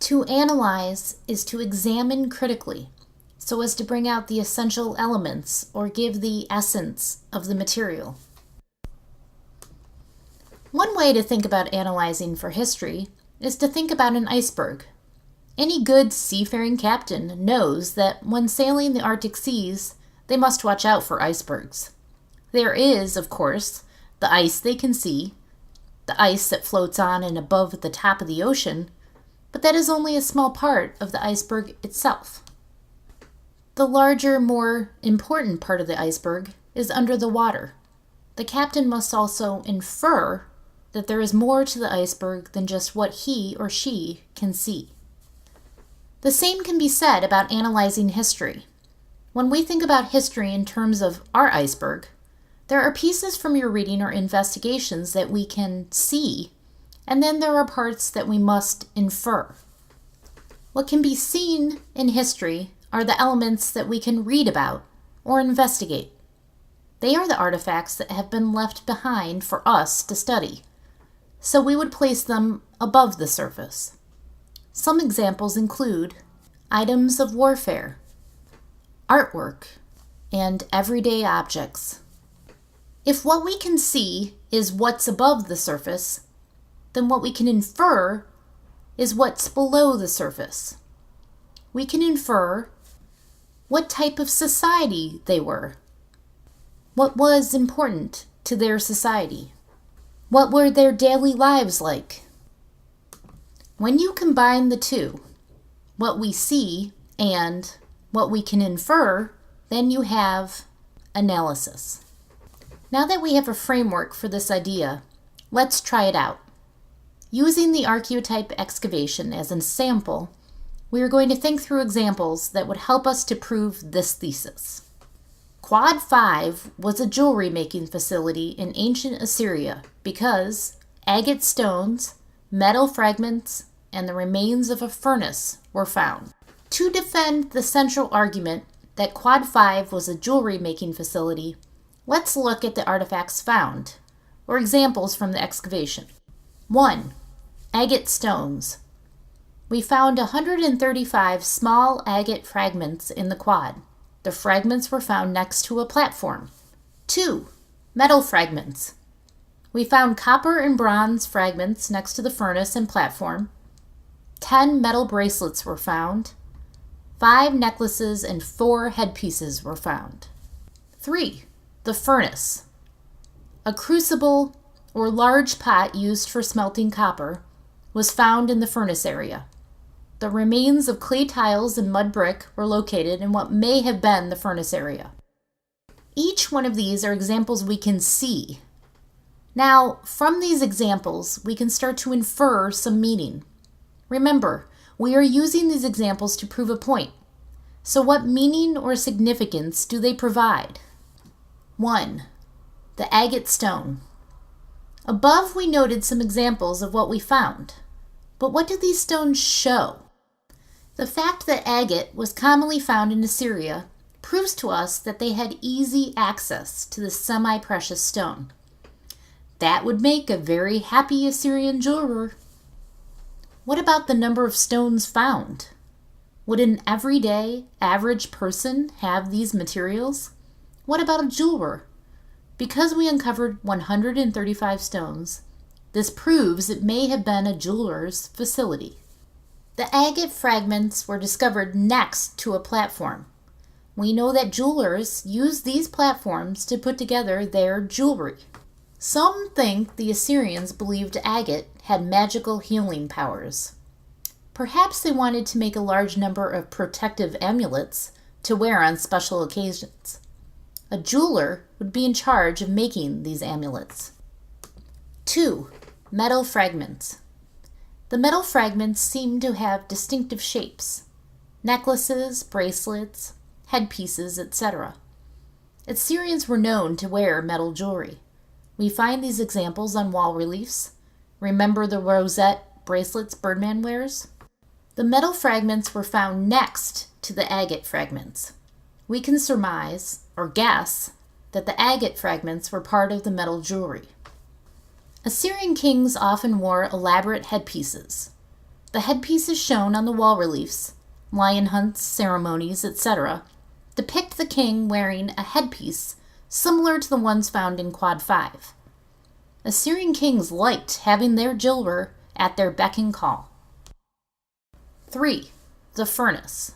To analyze is to examine critically, so as to bring out the essential elements or give the essence of the material. One way to think about analyzing for history is to think about an iceberg. Any good seafaring captain knows that when sailing the Arctic seas, they must watch out for icebergs. There is, of course, the ice they can see, the ice that floats on and above the top of the ocean, but that is only a small part of the iceberg itself. The larger, more important part of the iceberg is under the water. The captain must also infer that there is more to the iceberg than just what he or she can see. The same can be said about analyzing history. When we think about history in terms of our iceberg, there are pieces from your reading or investigations that we can see, and then there are parts that we must infer. What can be seen in history are the elements that we can read about or investigate. They are the artifacts that have been left behind for us to study, so we would place them above the surface. Some examples include items of warfare, artwork, and everyday objects. If what we can see is what's above the surface, then what we can infer is what's below the surface. We can infer what type of society they were, what was important to their society, what were their daily lives like. When you combine the two, what we see and what we can infer, then you have analysis. Now that we have a framework for this idea, let's try it out. Using the archeotype excavation as a sample, we are going to think through examples that would help us to prove this thesis. Quad 5 was a jewelry making facility in ancient Assyria because agate stones, metal fragments, and the remains of a furnace were found. To defend the central argument that Quad 5 was a jewelry making facility, let's look at the artifacts found, or examples from the excavation. 1. Agate stones. We found 135 small agate fragments in the quad. The fragments were found next to a platform. 2. Metal fragments. We found copper and bronze fragments next to the furnace and platform. 10 metal bracelets were found. 5 necklaces and 4 headpieces were found. 3. The furnace. A crucible or large pot used for smelting copper was found in the furnace area. The remains of clay tiles and mud brick were located in what may have been the furnace area. Each one of these are examples we can see. Now, from these examples, we can start to infer some meaning. Remember, we are using these examples to prove a point. So what meaning or significance do they provide? 1. The agate stone. Above, we noted some examples of what we found. But what do these stones show? The fact that agate was commonly found in Assyria proves to us that they had easy access to this semi-precious stone. That would make a very happy Assyrian jeweler. What about the number of stones found? Would an everyday, average person have these materials? What about a jeweler? Because we uncovered 135 stones, this proves it may have been a jeweler's facility. The agate fragments were discovered next to a platform. We know that jewelers use these platforms to put together their jewelry. Some think the Assyrians believed agate had magical healing powers. Perhaps they wanted to make a large number of protective amulets to wear on special occasions. A jeweler would be in charge of making these amulets. 2. Metal fragments. The metal fragments seem to have distinctive shapes. Necklaces, bracelets, headpieces, etc. Assyrians were known to wear metal jewelry. We find these examples on wall reliefs. Remember the rosette bracelets Birdman wears? The metal fragments were found next to the agate fragments. We can surmise, or guess, that the agate fragments were part of the metal jewelry. Assyrian kings often wore elaborate headpieces. The headpieces shown on the wall reliefs, lion hunts, ceremonies, etc., depict the king wearing a headpiece similar to the ones found in Quad 5. Assyrian kings liked having their jeweler at their beck and call. 3. The furnace.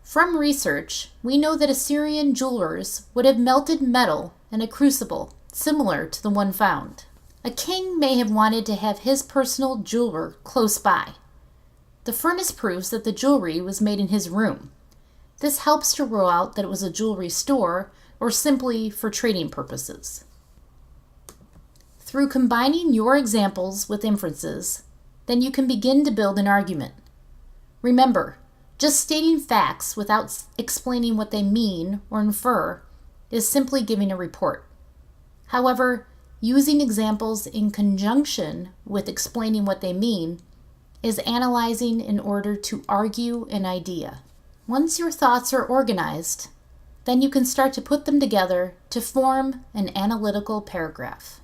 From research, we know that Assyrian jewelers would have melted metal in a crucible similar to the one found. A king may have wanted to have his personal jeweler close by. The furnace proves that the jewelry was made in his room. This helps to rule out that it was a jewelry store or simply for trading purposes. Through combining your examples with inferences, then you can begin to build an argument. Remember, just stating facts without explaining what they mean or infer is simply giving a report. However, using examples in conjunction with explaining what they mean is analyzing in order to argue an idea. Once your thoughts are organized, then you can start to put them together to form an analytical paragraph.